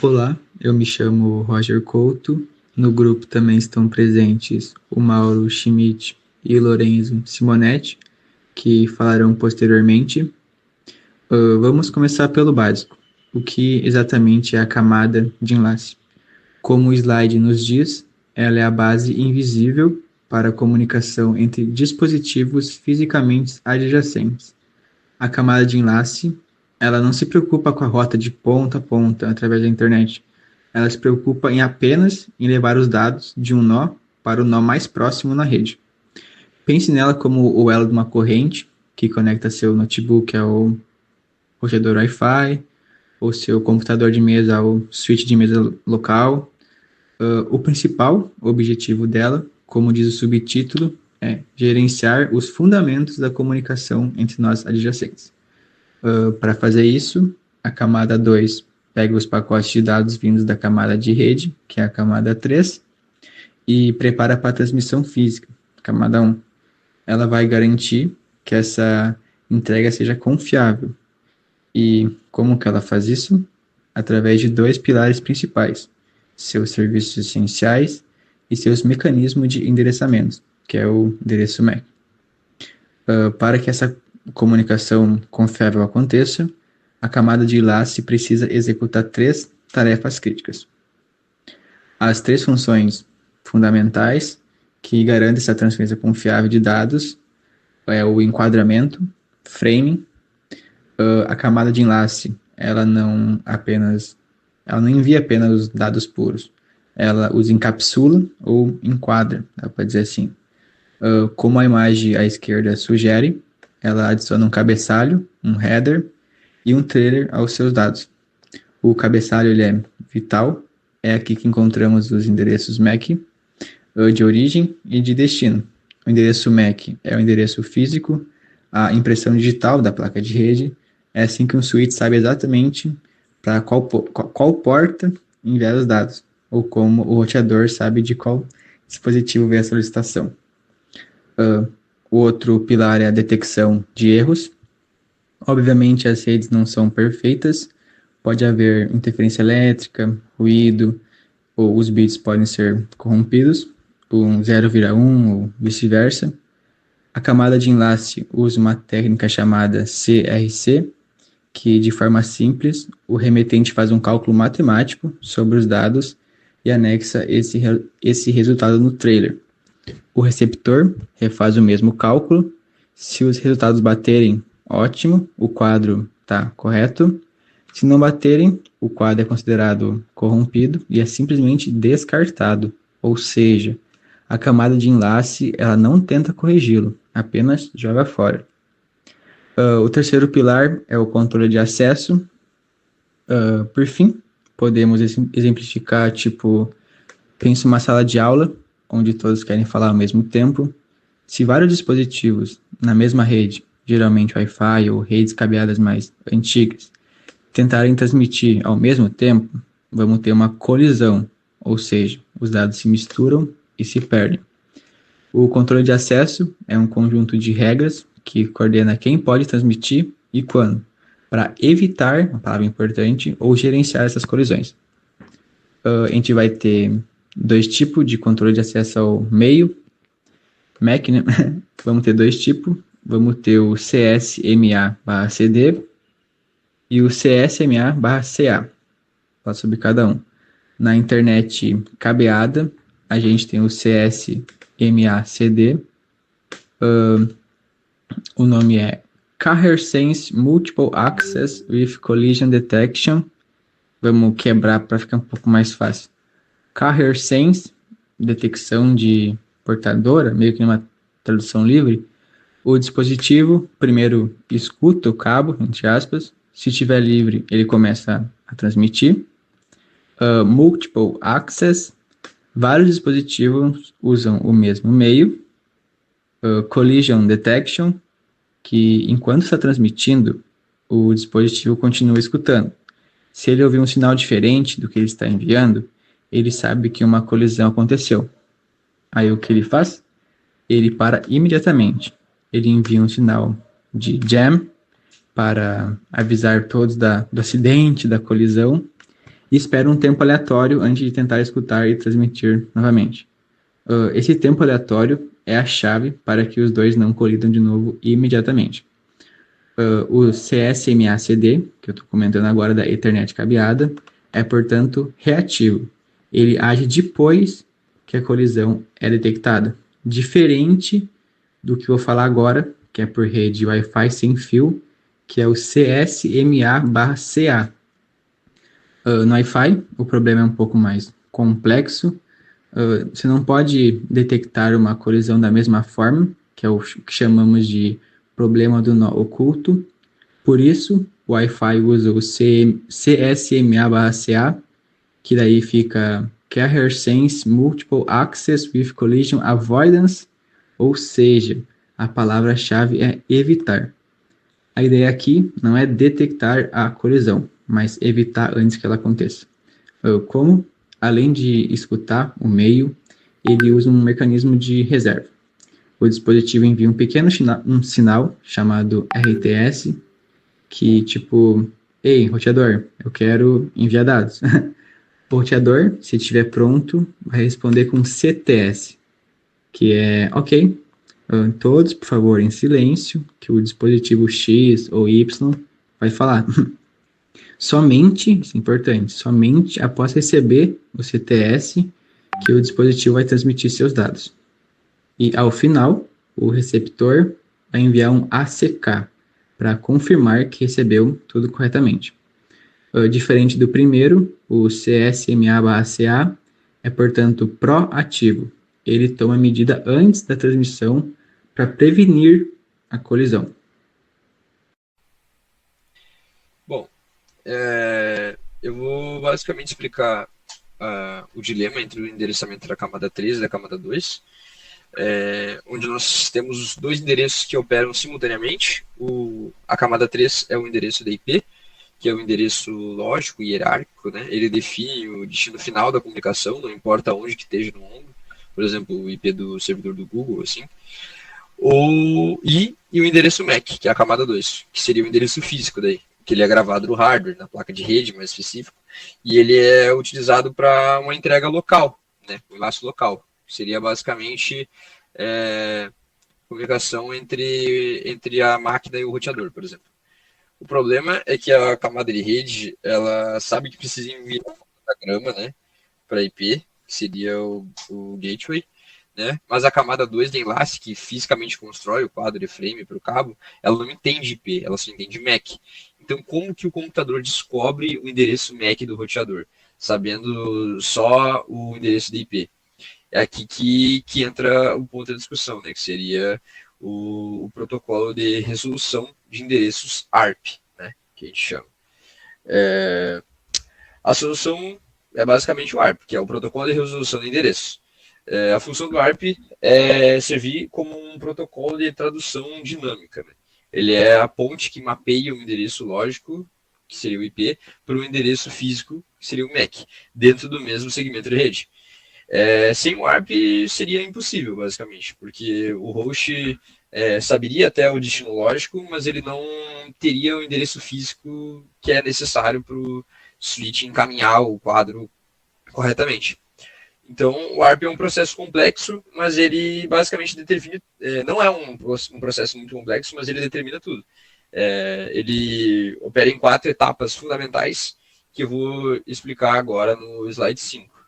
Olá, eu me chamo Roger Couto. No grupo também estão presentes o Mauro Schmidt e o Lorenzo Simonetti, que falarão posteriormente. Vamos começar pelo básico. O que exatamente é a camada de enlace? Como o slide nos diz, ela é a base invisível para a comunicação entre dispositivos fisicamente adjacentes. A camada de enlace, ela não se preocupa com a rota de ponta a ponta através da internet. Ela se preocupa em levar os dados de um nó para o nó mais próximo na rede. Pense nela como o elo de uma corrente que conecta seu notebook ao roteador Wi-Fi, ou seu computador de mesa ao switch de mesa local. O principal objetivo dela, como diz o subtítulo, é gerenciar os fundamentos da comunicação entre nós adjacentes. Para fazer isso, a camada 2 pega os pacotes de dados vindos da camada de rede, que é a camada 3, e prepara para a transmissão física, camada 1. Ela vai garantir que essa entrega seja confiável. E como que ela faz isso? Através de dois pilares principais: seus serviços essenciais e seus mecanismos de endereçamento, que é o endereço MAC. Para que essa comunicação confiável aconteça, a camada de enlace precisa executar três tarefas críticas. As três funções fundamentais que garantem essa transferência confiável de dados é o enquadramento, framing. A camada de enlace, ela não envia apenas os dados puros, ela os encapsula ou enquadra, dá para dizer assim. Como a imagem à esquerda sugere, ela adiciona um cabeçalho, um header e um trailer aos seus dados. O cabeçalho ele é vital, é aqui que encontramos os endereços MAC de origem e de destino. O endereço MAC é o endereço físico, a impressão digital da placa de rede. É assim que um switch sabe exatamente para qual porta enviar os dados, ou como o roteador sabe de qual dispositivo veio a solicitação. O outro pilar é a detecção de erros. Obviamente, as redes não são perfeitas, pode haver interferência elétrica, ruído, ou os bits podem ser corrompidos, um 0 vira 1 ou vice-versa. A camada de enlace usa uma técnica chamada CRC, que de forma simples, o remetente faz um cálculo matemático sobre os dados e anexa esse resultado no trailer. O receptor refaz o mesmo cálculo. Se os resultados baterem, ótimo, o quadro está correto. Se não baterem, o quadro é considerado corrompido e é simplesmente descartado. Ou seja, a camada de enlace ela não tenta corrigi-lo, apenas joga fora. O terceiro pilar é o controle de acesso. Por fim, podemos exemplificar, pensa uma sala de aula, onde todos querem falar ao mesmo tempo. Se vários dispositivos na mesma rede, geralmente Wi-Fi ou redes cabeadas mais antigas, tentarem transmitir ao mesmo tempo, vamos ter uma colisão, ou seja, os dados se misturam e se perdem. O controle de acesso é um conjunto de regras que coordena quem pode transmitir e quando, para evitar, uma palavra importante, ou gerenciar essas colisões. A gente vai ter dois tipos de controle de acesso ao meio, MAC, né? Vamos ter dois tipos. Vamos ter o CSMA/CD e o CSMA/CA. Fala sobre cada um. Na internet cabeada, a gente tem o CSMA/CD. O nome é Carrier Sense Multiple Access with Collision Detection. Vamos quebrar para ficar um pouco mais fácil. Carrier Sense, detecção de portadora, meio que uma tradução livre. O dispositivo primeiro escuta o cabo, entre aspas. Se estiver livre, ele começa a transmitir. Multiple Access, vários dispositivos usam o mesmo meio. Collision Detection, que enquanto está transmitindo, o dispositivo continua escutando. Se ele ouvir um sinal diferente do que ele está enviando, ele sabe que uma colisão aconteceu. Aí o que ele faz? Ele para imediatamente. Ele envia um sinal de jam para avisar todos do acidente, da colisão, e espera um tempo aleatório antes de tentar escutar e transmitir novamente. Esse tempo aleatório é a chave para que os dois não colidam de novo imediatamente. O CSMA-CD, que eu estou comentando agora da Ethernet cabeada, é, portanto, reativo. Ele age depois que a colisão é detectada. Diferente do que eu vou falar agora, que é por rede Wi-Fi sem fio, que é o CSMA/CA. No Wi-Fi, o problema é um pouco mais complexo. Você não pode detectar uma colisão da mesma forma, que é o que chamamos de problema do nó oculto. Por isso, o Wi-Fi usa o CSMA/CA, que daí fica Carrier Sense Multiple Access with Collision Avoidance, ou seja, a palavra-chave é evitar. A ideia aqui não é detectar a colisão, mas evitar antes que ela aconteça. Como, além de escutar o meio, ele usa um mecanismo de reserva. O dispositivo envia um pequeno sinal chamado RTS, que tipo, ei, roteador, eu quero enviar dados. O roteador, se estiver pronto, vai responder com CTS, que é ok, todos, por favor, em silêncio, que o dispositivo X ou Y vai falar. Somente, isso é importante, somente após receber o CTS que o dispositivo vai transmitir seus dados. E ao final, o receptor vai enviar um ACK para confirmar que recebeu tudo corretamente. Diferente do primeiro, o CSMA/CA é, portanto, proativo. Ele toma medida antes da transmissão para prevenir a colisão. Bom, eu vou basicamente explicar o dilema entre o endereçamento da camada 3 e da camada 2, onde nós temos dois endereços que operam simultaneamente. A camada 3 é o endereço da IP, que é o endereço lógico e hierárquico, né? Ele define o destino final da comunicação, não importa onde que esteja no mundo. Por exemplo, o IP do servidor do Google, assim. E o endereço MAC, que é a camada 2, que seria o endereço físico daí, que ele é gravado no hardware, na placa de rede mais específico, e ele é utilizado para uma entrega local, né, um enlace local. Seria basicamente comunicação entre a máquina e o roteador, por exemplo. O problema é que a camada de rede, ela sabe que precisa enviar um fotograma, né, para IP, que seria o gateway, né? Mas a camada 2 de enlace, que fisicamente constrói o quadro de frame para o cabo, ela não entende IP, ela só entende MAC. Então, como que o computador descobre o endereço MAC do roteador, sabendo só o endereço de IP? É aqui que entra o ponto da discussão, né? Que seria o protocolo de resolução de endereços ARP, né? Que a gente chama. A solução é basicamente o ARP, que é o protocolo de resolução de endereços. A função do ARP é servir como um protocolo de tradução dinâmica. Né? Ele é a ponte que mapeia o endereço lógico, que seria o IP, para o endereço físico, que seria o MAC, dentro do mesmo segmento de rede. Sem o ARP seria impossível, basicamente, porque o host saberia até o destino lógico, mas ele não teria o endereço físico que é necessário para o switch encaminhar o quadro corretamente. Então, o ARP é um processo complexo, mas ele basicamente determina. Não é um processo muito complexo, mas ele determina tudo. Ele opera em 4 etapas fundamentais que eu vou explicar agora no slide 5.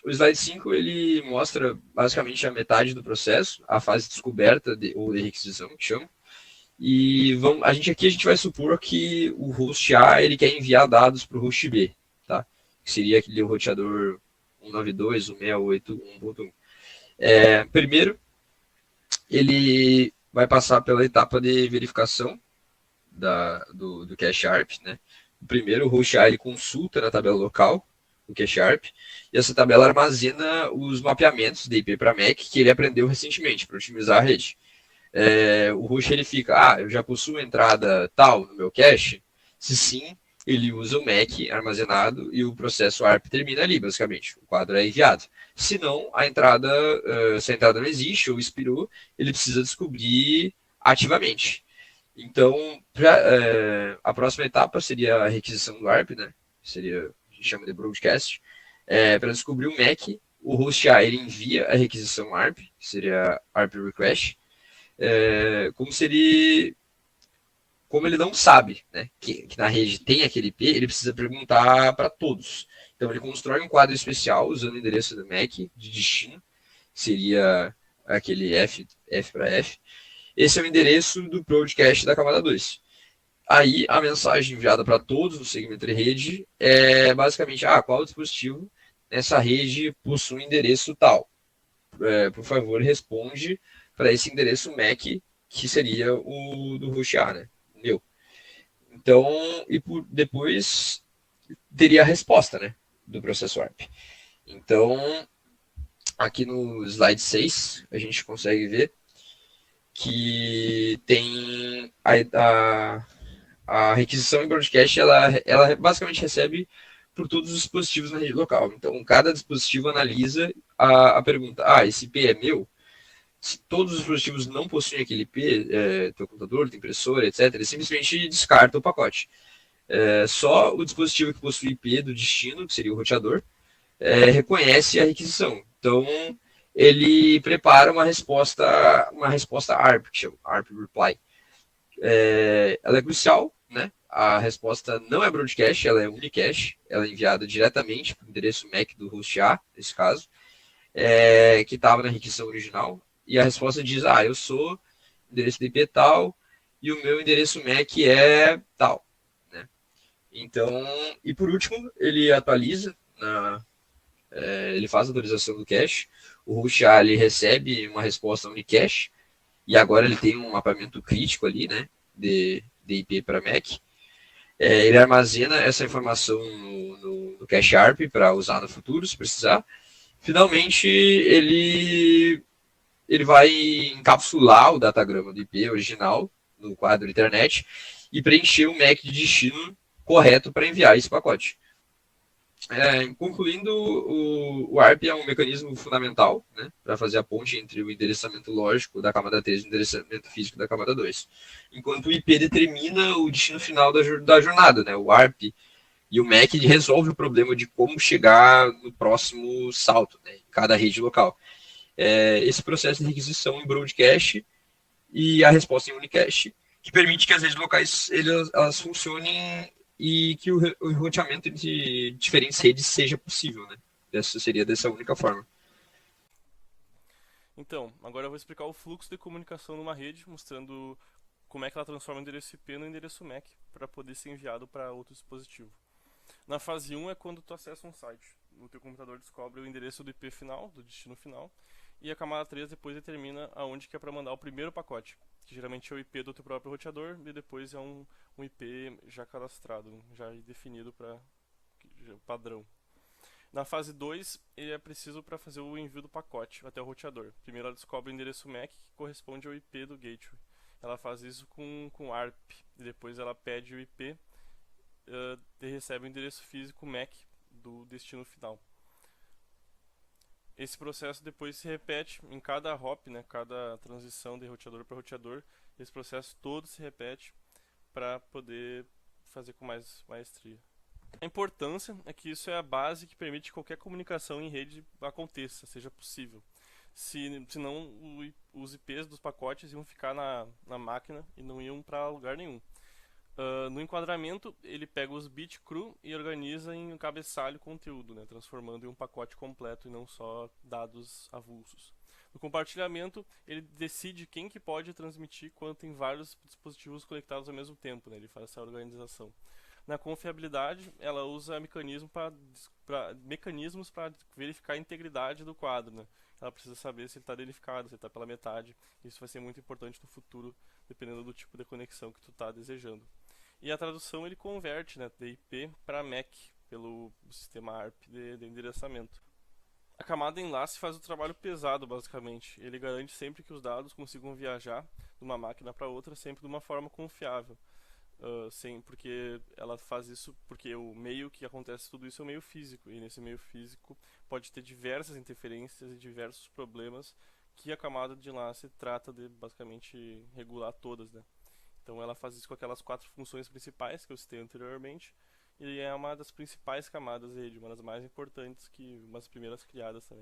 O slide 5 ele mostra basicamente a metade do processo, a fase de descoberta ou de requisição, que chama. E a gente vai supor que o host A ele quer enviar dados para o host B, tá? Que seria aquele roteador 192.168.1.1. Primeiro, ele vai passar pela etapa de verificação do cache ARP, né? Primeiro, o host A ele consulta na tabela local o cache ARP, e essa tabela armazena os mapeamentos de IP para MAC que ele aprendeu recentemente para otimizar a rede. O host ele fica, eu já possuo entrada tal no meu cache? Se sim, ele usa o MAC armazenado e o processo ARP termina ali, basicamente. O quadro é enviado. Se não, se a entrada não existe ou expirou, ele precisa descobrir ativamente. Então, a próxima etapa seria a requisição do ARP, né? Seria, a gente chama de broadcast. Para descobrir o MAC, o host A ele envia a requisição ARP, que seria ARP request. Como ele não sabe, né, que na rede tem aquele IP, ele precisa perguntar para todos. Então ele constrói um quadro especial usando o endereço do MAC de destino, que seria aquele F para F. Esse é o endereço do broadcast da camada 2. Aí a mensagem enviada para todos no segmento de rede é basicamente: qual dispositivo nessa rede possui endereço tal? Por favor, responde para esse endereço MAC, que seria o do host A, né? O meu. Então, depois teria a resposta, né? Do processo ARP. Então, aqui no slide 6, a gente consegue ver que tem a requisição em broadcast, ela basicamente recebe por todos os dispositivos na rede local. Então, cada dispositivo analisa a pergunta: esse IP é meu? Se todos os dispositivos não possuem aquele IP, teu computador, tua impressora, etc., ele simplesmente descarta o pacote. Só o dispositivo que possui IP do destino, que seria o roteador, reconhece a requisição. Então, ele prepara uma resposta ARP, que chama ARP Reply. Ela é crucial, né? A resposta não é broadcast, ela é unicast, ela é enviada diretamente para o endereço MAC do host A, nesse caso, que estava na requisição original, e a resposta diz: eu sou endereço de IP tal, e o meu endereço MAC é tal. Né? Então, e por último, ele atualiza, ele faz a atualização do cache, o host A ele recebe uma resposta unicast, e agora ele tem um mapeamento crítico ali, né, de IP para MAC. Ele armazena essa informação no cache ARP para usar no futuro, se precisar. Finalmente, ele vai encapsular o datagrama do IP original no quadro internet e preencher o MAC de destino correto para enviar esse pacote. Concluindo, o ARP é um mecanismo fundamental, né, para fazer a ponte entre o endereçamento lógico da camada 3 e o endereçamento físico da camada 2. Enquanto o IP determina o destino final da jornada, né, o ARP e o MAC resolve o problema de como chegar no próximo salto, né, em cada rede local. Esse processo de requisição em broadcast e a resposta em unicast, que permite que as redes locais elas funcionem e que o roteamento entre diferentes redes seja possível, né? Essa seria dessa única forma. Então, agora eu vou explicar o fluxo de comunicação numa rede, mostrando como é que ela transforma o endereço IP no endereço MAC para poder ser enviado para outro dispositivo. Na fase 1 é quando tu acessa um site. O teu computador descobre o endereço do IP final, do destino final, e a camada 3 depois determina aonde que é para mandar o primeiro pacote, que geralmente é o IP do teu próprio roteador, e depois é um IP já cadastrado, já definido para padrão. Na fase 2, ele é preciso para fazer o envio do pacote até o roteador. Primeiro ela descobre o endereço MAC que corresponde ao IP do gateway. Ela faz isso com ARP, e depois ela pede o IP e recebe o endereço físico MAC do destino final. Esse processo depois se repete em cada hop, né, cada transição de roteador para roteador. Esse processo todo se repete para poder fazer com mais maestria. A importância é que isso é a base que permite que qualquer comunicação em rede aconteça, seja possível. Senão, os IPs dos pacotes iam ficar na máquina e não iam para lugar nenhum. No enquadramento, ele pega os bits cru e organiza em um cabeçalho conteúdo, né, transformando em um pacote completo e não só dados avulsos. No compartilhamento, ele decide quem que pode transmitir quando tem vários dispositivos conectados ao mesmo tempo, né, ele faz essa organização. Na confiabilidade, ela usa mecanismos para verificar a integridade do quadro. Né? Ela precisa saber se ele está danificado, se ele está pela metade. Isso vai ser muito importante no futuro, dependendo do tipo de conexão que tu está desejando. E a tradução ele converte, né, de IP para MAC pelo sistema ARP de endereçamento. A camada enlace faz o trabalho pesado, basicamente. Ele garante sempre que os dados consigam viajar de uma máquina para outra, sempre de uma forma confiável. Porque ela faz isso porque o meio que acontece tudo isso é o meio físico, e nesse meio físico pode ter diversas interferências e diversos problemas que a camada de enlace trata de basicamente regular todas, né? Então ela faz isso com aquelas 4 funções principais que eu citei anteriormente, e é uma das principais camadas da rede, uma das mais importantes, que umas primeiras criadas também.